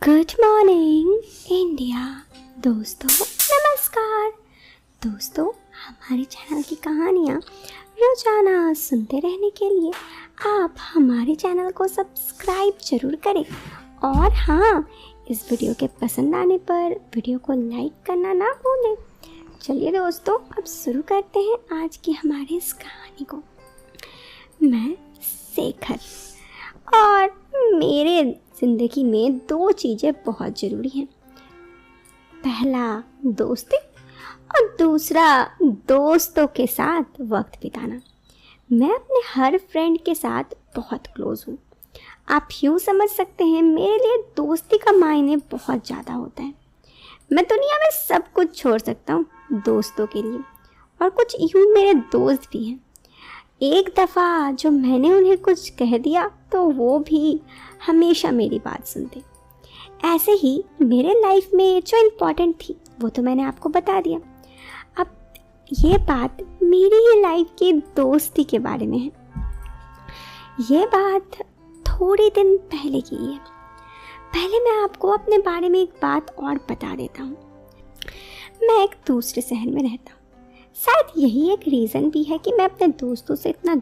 Good morning India. दोस्तों नमस्कार। दोस्तों हमारे चैनल की कहानियाँ रोजाना सुनते रहने के लिए आप हमारे चैनल को सब्सक्राइब जरूर करें और हाँ, इस वीडियो के पसंद आने पर वीडियो को लाइक करना ना भूलें। चलिए दोस्तों अब शुरू करते हैं आज की हमारी इस कहानी को। मैं शेखर और मेरे ज़िंदगी में दो चीज़ें बहुत ज़रूरी हैं। पहला दोस्ती और दूसरा दोस्तों के साथ वक्त बिताना। मैं अपने हर फ्रेंड के साथ बहुत क्लोज़ हूँ। आप यूँ समझ सकते हैं मेरे लिए दोस्ती का मायने बहुत ज़्यादा होता है। मैं दुनिया में सब कुछ छोड़ सकता हूँ दोस्तों के लिए, और कुछ यूँ मेरे दोस्त भी हैं। एक दफ़ा जो मैंने उन्हें कुछ कह दिया तो वो भी हमेशा मेरी बात सुनते। ऐसे ही मेरे लाइफ में जो इम्पोर्टेंट थी वो तो मैंने आपको बता दिया। अब ये बात मेरी ही लाइफ की दोस्ती के बारे में है। ये बात थोड़े दिन पहले की है। पहले मैं आपको अपने बारे में एक बात और बता देता हूँ। मैं एक दूसरे शहर में रहता हूँ। शायद यही एक रीज़न भी है कि मैं अपने दोस्तों से इतना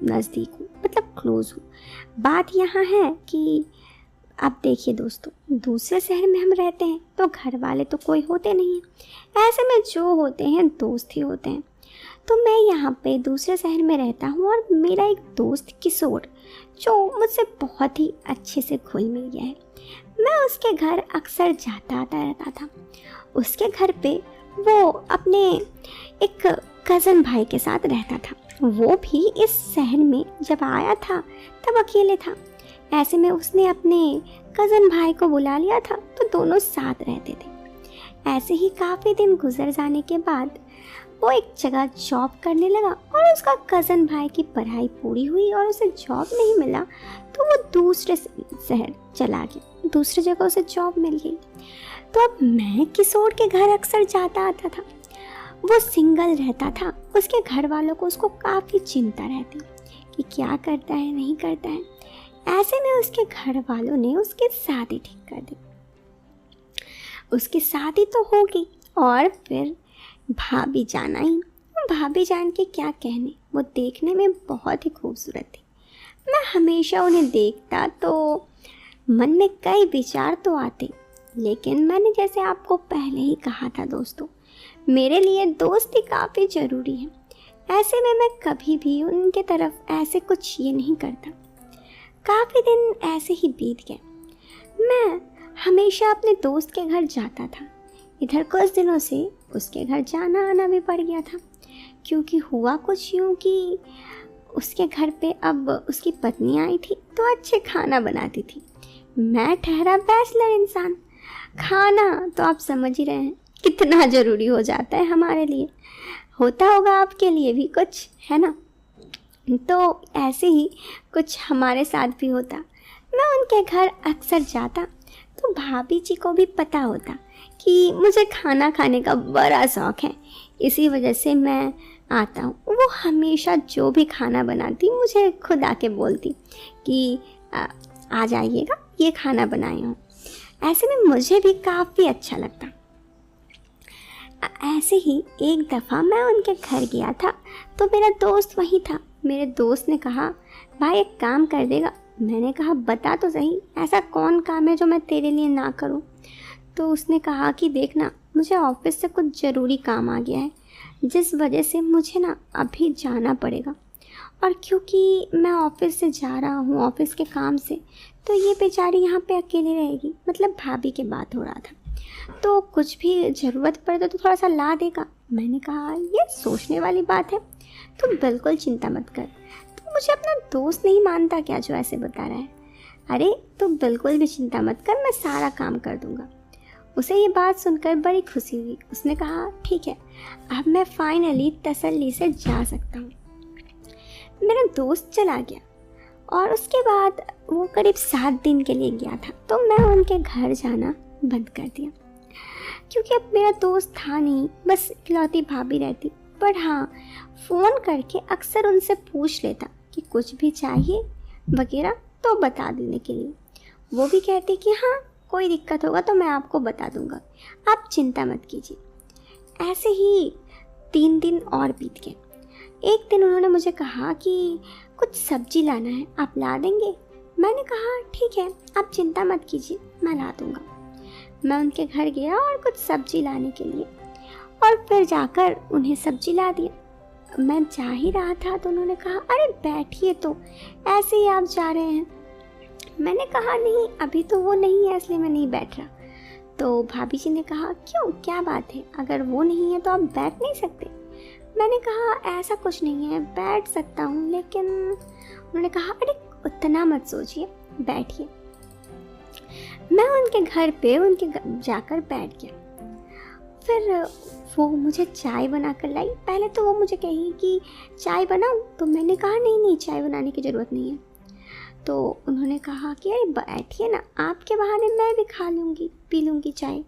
नज़दीक हूँ, मतलब क्लोज़ हूँ। बात यहाँ है कि अब देखिए दोस्तों, दूसरे शहर में हम रहते हैं तो घर वाले तो कोई होते नहीं हैं। ऐसे में जो होते हैं दोस्त ही होते हैं। तो मैं यहाँ पे दूसरे शहर में रहता हूँ और मेरा एक दोस्त किशोर जो मुझसे बहुत ही अच्छे से घुल मिल गया है। मैं उसके घर अक्सर जाता आता रहता था। उसके घर पे वो अपने एक कज़न भाई के साथ रहता था। वो भी इस शहर में जब आया था तब अकेले था। ऐसे में उसने अपने कज़न भाई को बुला लिया था तो दोनों साथ रहते थे। ऐसे ही काफ़ी दिन गुजर जाने के बाद वो एक जगह जॉब करने लगा और उसका कज़न भाई की पढ़ाई पूरी हुई और उसे जॉब नहीं मिला तो वो दूसरे शहर चला गया। दूसरी जगह उसे जॉब मिल गई। तो अब मैं किशोर के घर अक्सर जाता आता था। वो सिंगल रहता था। उसके घर वालों को उसको काफ़ी चिंता रहती कि क्या करता है नहीं करता है। ऐसे में उसके घर वालों ने उसकी शादी ठीक कर दी। उसकी शादी तो हो गई और फिर भाभी जान आई। भाभी जान के क्या कहने, वो देखने में बहुत ही खूबसूरत थी। मैं हमेशा उन्हें देखता तो मन में कई विचार तो आते, लेकिन मैंने जैसे आपको पहले ही कहा था दोस्तों, मेरे लिए दोस्ती काफ़ी ज़रूरी है। ऐसे में मैं कभी भी उनके तरफ ऐसे कुछ ये नहीं करता। काफ़ी दिन ऐसे ही बीत गए। मैं हमेशा अपने दोस्त के घर जाता था। इधर कुछ दिनों से उसके घर जाना आना भी पड़ गया था, क्योंकि हुआ कुछ यूँ कि उसके घर पे अब उसकी पत्नी आई थी तो अच्छे खाना बनाती थी। मैं ठहरा बैचलर इंसान। खाना तो आप समझ ही रहे हैं कितना ज़रूरी हो जाता है हमारे लिए। होता होगा आपके लिए भी कुछ, है ना? तो ऐसे ही कुछ हमारे साथ भी होता। मैं उनके घर अक्सर जाता तो भाभी जी को भी पता होता कि मुझे खाना खाने का बड़ा शौक़ है। इसी वजह से मैं आता हूँ। वो हमेशा जो भी खाना बनाती मुझे खुद आके बोलती कि आ जाइएगा, ये खाना बनाई हूँ। ऐसे में मुझे भी काफ़ी अच्छा लगता। ऐसे ही एक दफ़ा मैं उनके घर गया था तो मेरा दोस्त वहीं था। मेरे दोस्त ने कहा, भाई एक काम कर देगा? मैंने कहा बता तो सही, ऐसा कौन काम है जो मैं तेरे लिए ना करूं? तो उसने कहा कि देखना, मुझे ऑफिस से कुछ ज़रूरी काम आ गया है जिस वजह से मुझे ना अभी जाना पड़ेगा। और क्योंकि मैं ऑफिस से जा रहा हूँ ऑफिस के काम से, तो ये बेचारी यहाँ पे अकेली रहेगी। मतलब भाभी की बात हो रहा था। तो कुछ भी ज़रूरत पड़े तो थोड़ा सा ला देगा। मैंने कहा ये सोचने वाली बात है, तो बिल्कुल चिंता मत कर। तो मुझे अपना दोस्त नहीं मानता क्या जो ऐसे बता रहा है? अरे तो बिल्कुल भी चिंता मत कर, मैं सारा काम कर दूँगा। उसे ये बात सुनकर बड़ी खुशी हुई। उसने कहा ठीक है, अब मैं फाइनली तसल्ली से जा सकता हूँ। मेरा दोस्त चला गया और उसके बाद वो करीब 7 दिन के लिए गया था। तो मैं उनके घर जाना बंद कर दिया, क्योंकि अब मेरा दोस्त था नहीं, बस इकलौती भाभी रहती। पर हाँ, फ़ोन करके अक्सर उनसे पूछ लेता कि कुछ भी चाहिए वगैरह तो बता देने के लिए। वो भी कहती कि हाँ कोई दिक्कत होगा तो मैं आपको बता दूंगा, आप चिंता मत कीजिए। ऐसे ही 3 दिन और बीत गए। एक दिन उन्होंने मुझे कहा कि कुछ सब्जी लाना है, आप ला देंगे? मैंने कहा ठीक है, आप चिंता मत कीजिए, मैं ला दूंगा। मैं उनके घर गया और कुछ सब्जी लाने के लिए, और फिर जाकर उन्हें सब्जी ला दिया। मैं जा ही रहा था तो उन्होंने कहा अरे बैठिए, तो ऐसे ही आप जा रहे हैं? मैंने कहा नहीं, अभी तो वो नहीं है इसलिए मैं नहीं बैठ रहा। तो भाभी जी ने कहा क्यों, क्या बात है, अगर वो नहीं है तो आप बैठ नहीं सकते? मैंने कहा ऐसा कुछ नहीं है, बैठ सकता हूँ, लेकिन उन्होंने कहा अरे उतना मत सोचिए, बैठिए। मैं उनके घर पे जाकर बैठ गया। फिर वो मुझे चाय बना कर लाई। पहले तो वो मुझे कही कि चाय बनाऊं, तो मैंने कहा नहीं नहीं, चाय बनाने की ज़रूरत नहीं है। तो उन्होंने कहा कि अरे बैठिए ना, आपके बहाने मैं भी खा लूँगी, पी लूँगी चाय।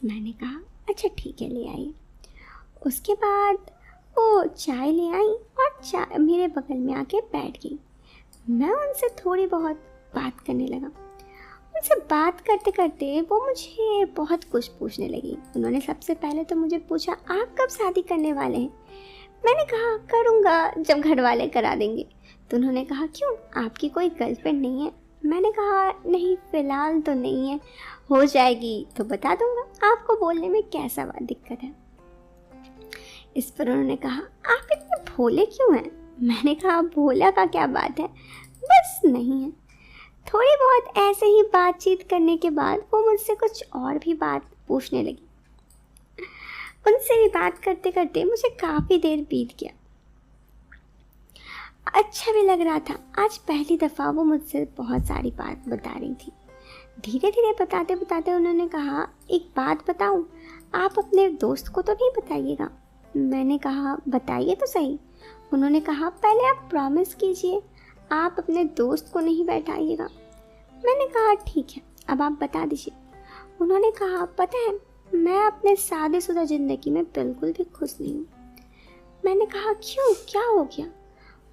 मैंने कहा अच्छा ठीक है, ले आइए। उसके बाद वो चाय ले आई और चाय मेरे बगल में आके बैठ गई। मैं उनसे थोड़ी बहुत बात करने लगा। उनसे बात करते करते वो मुझे बहुत कुछ पूछने लगी। उन्होंने सबसे पहले तो मुझे पूछा आप कब शादी करने वाले हैं? मैंने कहा करूँगा जब घर वाले करा देंगे। तो उन्होंने कहा क्यों, आपकी कोई गर्लफ्रेंड नहीं है? मैंने कहा नहीं, फ़िलहाल तो नहीं है, हो जाएगी तो बता दूँगा, आपको बोलने में कैसा दिक्कत है? इस पर उन्होंने कहा आप इतने भोले क्यों हैं? मैंने कहा भोला का क्या बात है, बस नहीं है। थोड़ी बहुत ऐसे ही बातचीत करने के बाद वो मुझसे कुछ और भी बात पूछने लगी। उनसे भी बात करते करते मुझे काफ़ी देर बीत गया। अच्छा भी लग रहा था। आज पहली दफ़ा वो मुझसे बहुत सारी बात बता रही थी। धीरे धीरे बताते बताते उन्होंने कहा एक बात बताऊं, आप अपने दोस्त को तो नहीं बताइएगा? मैंने कहा बताइए तो सही। उन्होंने कहा पहले आप प्रॉमिस कीजिए, आप अपने दोस्त को नहीं बैठाइएगा। मैंने कहा ठीक है, अब आप बता दीजिए। उन्होंने कहा पता है, मैं अपने शादीशुदा ज़िंदगी में बिल्कुल भी खुश नहीं हूँ। मैंने कहा क्यों, क्या हो गया?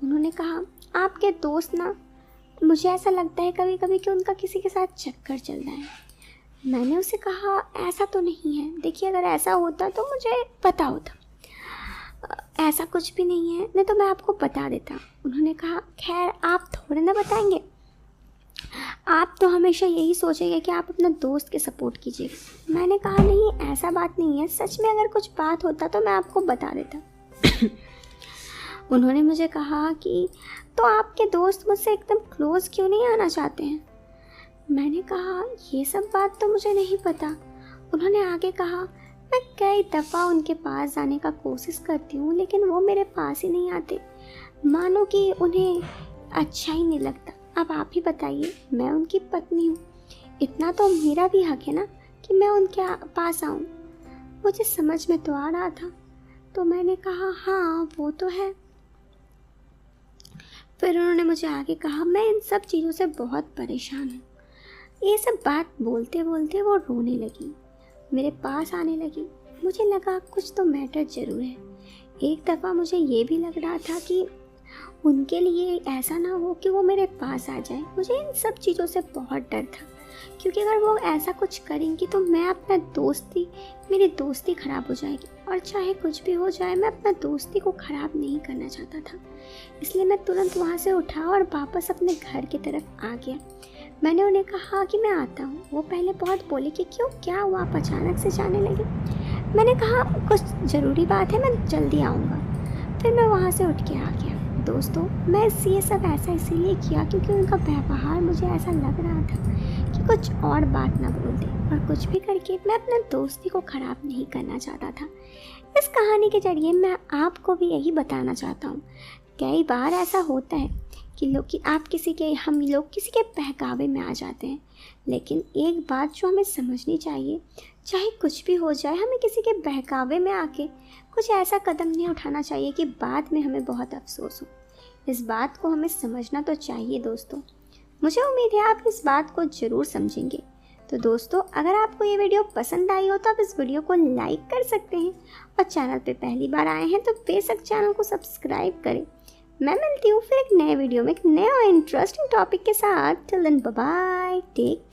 उन्होंने कहा आपके दोस्त ना, मुझे ऐसा लगता है कभी कभी कि उनका किसी के साथ चक्कर चल रहा है। मैंने उसे कहा ऐसा तो नहीं है, देखिए अगर ऐसा होता तो मुझे पता होता, ऐसा कुछ भी नहीं है, नहीं तो मैं आपको बता देता। उन्होंने कहा खैर आप थोड़े ना बताएंगे, आप तो हमेशा यही सोचेंगे कि आप अपना दोस्त के सपोर्ट कीजिएगा। मैंने कहा नहीं ऐसा बात नहीं है, सच में अगर कुछ बात होता तो मैं आपको बता देता। उन्होंने मुझे कहा कि तो आपके दोस्त मुझसे एकदम क्लोज क्यों नहीं आना चाहते हैं? मैंने कहा ये सब बात तो मुझे नहीं पता। उन्होंने आगे कहा मैं कई दफ़ा उनके पास जाने का कोशिश करती हूँ, लेकिन वो मेरे पास ही नहीं आते, मानो कि उन्हें अच्छा ही नहीं लगता। अब आप ही बताइए, मैं उनकी पत्नी हूँ, इतना तो मेरा भी हक है ना कि मैं उनके पास आऊँ। मुझे समझ में तो आ रहा था, तो मैंने कहा हाँ वो तो है। फिर उन्होंने मुझे आगे कहा मैं इन सब चीज़ों से बहुत परेशान हूँ। ये सब बात बोलते बोलते वो रोने लगी, मेरे पास आने लगी। मुझे लगा कुछ तो मैटर ज़रूर है। एक दफ़ा मुझे ये भी लग रहा था कि उनके लिए ऐसा ना हो कि वो मेरे पास आ जाए। मुझे इन सब चीज़ों से बहुत डर था, क्योंकि अगर वो ऐसा कुछ करेंगी तो मैं अपना मेरी दोस्ती ख़राब हो जाएगी, और चाहे कुछ भी हो जाए मैं अपना दोस्ती को ख़राब नहीं करना चाहता था। इसलिए मैं तुरंत वहाँ से उठा और वापस अपने घर की तरफ आ गया। मैंने उन्हें कहा कि मैं आता हूँ। वो पहले बहुत बोले कि क्यों, क्या हुआ, आप अचानक से जाने लगे? मैंने कहा कुछ ज़रूरी बात है, मैं जल्दी आऊँगा। फिर मैं वहाँ से उठ के आ गया। दोस्तों मैं ये सब ऐसा इसीलिए किया क्योंकि उनका व्यवहार मुझे ऐसा लग रहा था कि कुछ और बात ना बोल दे, और कुछ भी करके मैं अपना दोस्ती को ख़राब नहीं करना चाहता था। इस कहानी के जरिए मैं आपको भी यही बताना चाहता हूँ, कई बार ऐसा होता है कि हम लोग किसी के बहकावे में आ जाते हैं, लेकिन एक बात जो हमें समझनी चाहिए, चाहे कुछ भी हो जाए, हमें किसी के बहकावे में आके कुछ ऐसा कदम नहीं उठाना चाहिए कि बाद में हमें बहुत अफसोस हो। इस बात को हमें समझना तो चाहिए दोस्तों। मुझे उम्मीद है आप इस बात को ज़रूर समझेंगे। तो दोस्तों अगर आपको ये वीडियो पसंद आई हो तो आप इस वीडियो को लाइक कर सकते हैं, और चैनल पे पहली बार आए हैं तो बेशक चैनल को सब्सक्राइब करें। मैं मिलती हूँ फिर एक नए वीडियो में एक नए और इंटरेस्टिंग टॉपिक के साथ। Till then bye bye, take